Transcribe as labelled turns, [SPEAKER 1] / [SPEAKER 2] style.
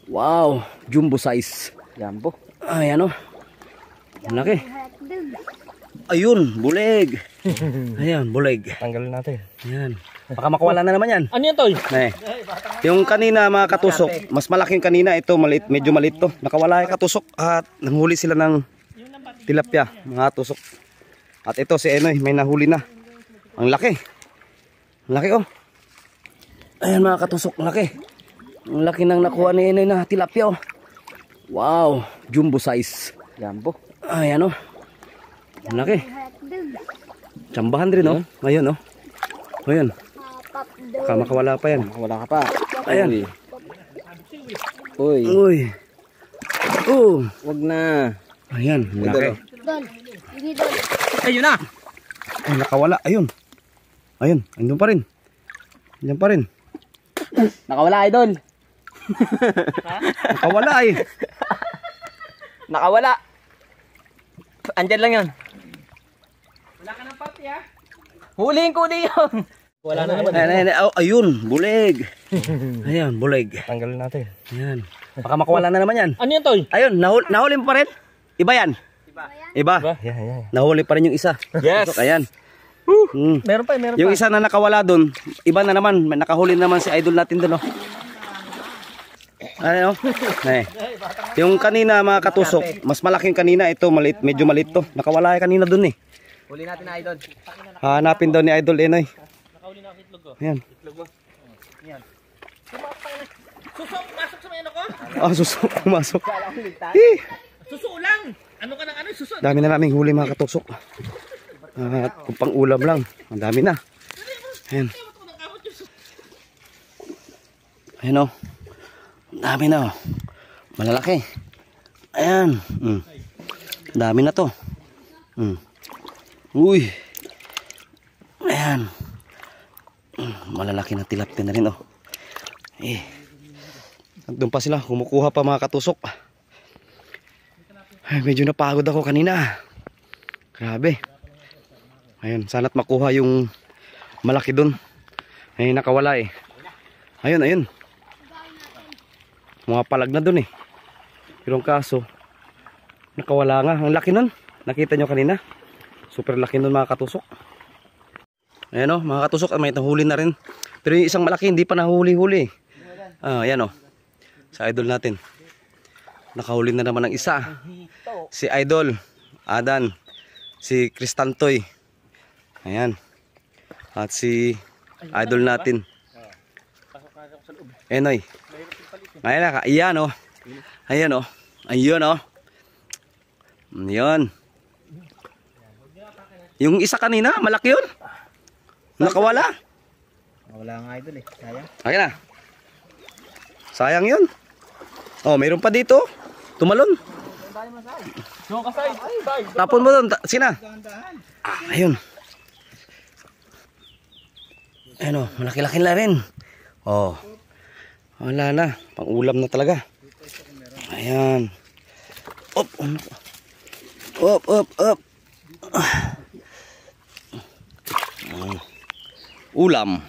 [SPEAKER 1] Wow, jumbo size.
[SPEAKER 2] Jumbo.
[SPEAKER 1] Ayan o. Ang laki. Ayun, bulig. Ayan, bulig.
[SPEAKER 2] Tanggalin natin.
[SPEAKER 1] Ayan. Baka makawala na naman yan.
[SPEAKER 2] Ano yan, Toy?
[SPEAKER 1] Yung kanina mga katusok, mas malaki yung kanina. Ito, maliit, medyo maliit to. Nakawala yung katusok at nanghuli sila ng tilapia, mga tusok. At ito si Enoy, may nahuli na. Ang laki. Ang laki oh. Ayan mga katusok, ang laki. Ang laki nang nakuha ni Enoy na tilapia oh. Wow, jumbo size.
[SPEAKER 2] Jumbo.
[SPEAKER 1] Ayan oh. Ang laki. Tsambahan rin oh. Ngayon oh. Ngayon. Baka makawala pa yan.
[SPEAKER 2] Wala ka pa.
[SPEAKER 1] Ayan.
[SPEAKER 2] Uy.
[SPEAKER 1] Uy. Oh.
[SPEAKER 2] Wag na.
[SPEAKER 1] Ayan, ang laki.
[SPEAKER 3] Dol. Hindi dol.
[SPEAKER 2] Ayun na.
[SPEAKER 1] Ay, nakawala. Ayun. Ayun, andun pa rin. Andun pa rin.
[SPEAKER 2] Nakawala, Idol.
[SPEAKER 1] Nakawala eh.
[SPEAKER 2] Nakawala. Andyan lang yan. Wala ka ng pati ha. Huling kuli yun. Wala na naman.
[SPEAKER 1] Ayun, bulig. Ayan, bulig.
[SPEAKER 2] Tanggalin natin.
[SPEAKER 1] Ayan. Baka makawala na naman yan.
[SPEAKER 2] Ano yan, Toy?
[SPEAKER 1] Ayun, nahuli mo pa rin? Iba yan? Iba?
[SPEAKER 2] Yeah.
[SPEAKER 1] Nahuli pa rin yung isa.
[SPEAKER 2] Yes.
[SPEAKER 1] Ayan.
[SPEAKER 2] Meron pa.
[SPEAKER 1] Yung isa na nakawala doon, iba na naman. May nakahuli naman si idol natin doon. Oh. Ano? Yung kanina mga katusok, mas malaki yung kanina. Ito, maliit, medyo maliit to. Nakawala yung kanina doon eh.
[SPEAKER 2] Huli natin na, Idol.
[SPEAKER 1] Hanapin daw ni idol Enoy.
[SPEAKER 2] Nakahuli na ang itlog ko.
[SPEAKER 1] Ayan.
[SPEAKER 2] Itlog mo. Ayan. Susok, masok sa may ano ko?
[SPEAKER 1] Susok, pumasok.
[SPEAKER 2] Suso lang. Ano ka ng ano, suso?
[SPEAKER 1] Dami na naming huli mga katusok. At kung pang ulam lang, ang dami na. Ayan. Ayan o. Ang dami na o. Malalaki. Ayan. Dami na to. Uy. Ayan. Malalaki na tilapia na rin o. Doon pa sila, kumukuha pa mga katusok. Ay, medyo napagod ako kanina. Grabe. Ayun, sana't makuha yung malaki doon. Ay, nakawala eh. Ayun. Mga palag na doon eh. Pero ang kaso, nakawala nga. Ang laki nun. Nakita nyo kanina. Super laki nun mga katusok. Ayan o, mga katusok. May nahuli na rin. Pero yung isang malaki, hindi pa nahuli-huli. Ayan o. Sa idol natin. Nakahuli na naman ng isa. Si Idol Adan. Si Kristantoy. Ayan. At si idol natin Enoy. Ayan o. Ayan o. Ayun o. Ayan. Yung isa kanina, malaki yun. Nakawala.
[SPEAKER 2] Wala nga, Idol eh. Sayang.
[SPEAKER 1] Ayan na. Sayang yun. Oh, mayroon pa dito. Tumalon. Tapon mo doon. Sina? Ayun. Ano, malaki-laki na rin. Oh. Wala na. Pang-ulam na talaga. Ayan. Op. Ulam.